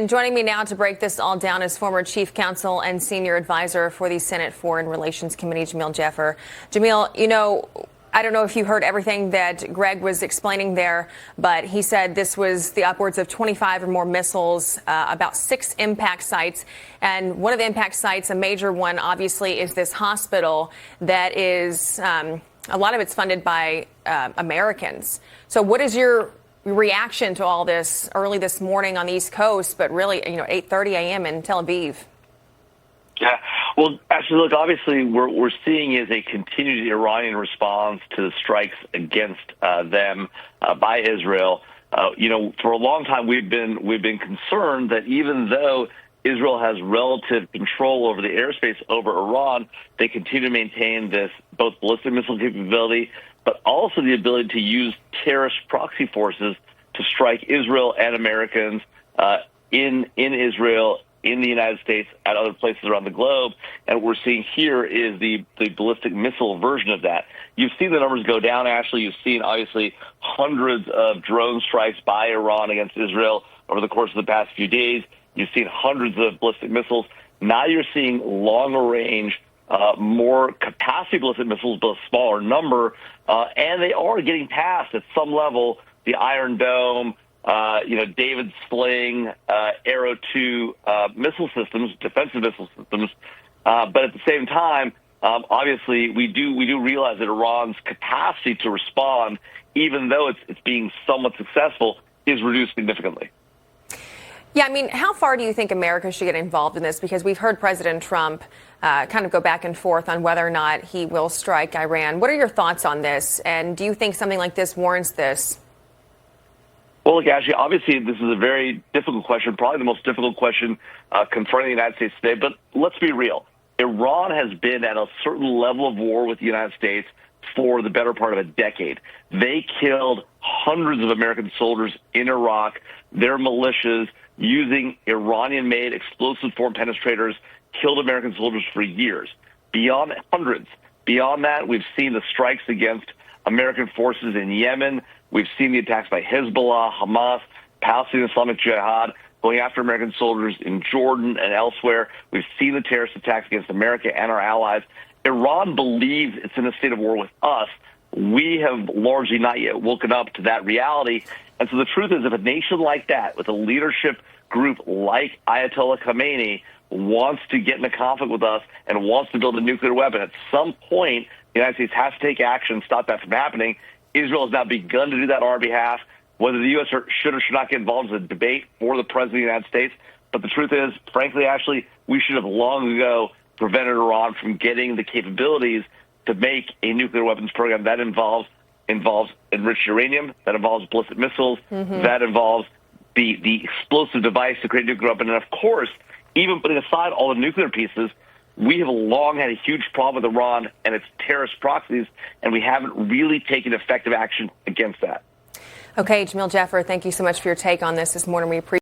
And joining me now to break this all down is former chief counsel and senior advisor for the Senate Foreign Relations Committee, Jamil Jaffer. Jamil, I don't know if you heard everything that Greg was explaining there, but he said this was the upwards of 25 or more missiles, about 6 impact sites. And one of the impact sites, a major one, obviously, is this hospital that is, a lot of it's funded by Americans. So what is your reaction to all this early this morning on the East Coast, but really, 8:30 a.m. in Tel Aviv? Yeah, well, actually, look, obviously, we're seeing is a continued Iranian response to the strikes against them by Israel. For a long time, we've been concerned that even though Israel has relative control over the airspace over Iran, they continue to maintain this both ballistic missile capability, but also the ability to use terrorist proxy forces to strike Israel and Americans in Israel, in the United States, at other places around the globe. And what we're seeing here is the ballistic missile version of that. You've seen the numbers go down, Ashley. You've seen, obviously, hundreds of drone strikes by Iran against Israel over the course of the past few days. You've seen hundreds of ballistic missiles. Now you're seeing longer range, more capacity ballistic missiles, but a smaller number. And they are getting past, at some level, the Iron Dome, David Sling, Arrow 2 missile systems, defensive missile systems. But at the same time, obviously, we do realize that Iran's capacity to respond, even though it's being somewhat successful, is reduced significantly. Yeah, how far do you think America should get involved in this? Because we've heard President Trump kind of go back and forth on whether or not he will strike Iran. What are your thoughts on this? And do you think something like this warrants this? Well, look, Ashley, obviously, this is a very difficult question, probably the most difficult question confronting the United States today. But let's be real. Iran has been at a certain level of war with the United States for the better part of a decade. They killed hundreds of American soldiers in Iraq, their militias, using Iranian-made explosive form penetrators, killed American soldiers for years. Beyond that, we've seen the strikes against American forces in Yemen. We've seen the attacks by Hezbollah, Hamas, Palestinian Islamic Jihad, going after American soldiers in Jordan and elsewhere. We've seen the terrorist attacks against America and our allies. Iran believes it's in a state of war with us. We have largely not yet woken up to that reality. And so the truth is, if a nation like that, with a leadership group like Ayatollah Khamenei, wants to get in a conflict with us and wants to build a nuclear weapon, at some point, the United States has to take action and stop that from happening. Israel has now begun to do that on our behalf. Whether the U.S. should or should not get involved is a debate for the President of the United States. But the truth is, frankly, Ashley, we should have long ago prevented Iran from getting the capabilities to make a nuclear weapons program that involves enriched uranium, that involves ballistic missiles, that involves the explosive device to create a nuclear weapon. And, of course, even putting aside all the nuclear pieces, we have long had a huge problem with Iran and its terrorist proxies, and we haven't really taken effective action against that. Okay, Jamil Jaffer, thank you so much for your take on this morning. We appreciate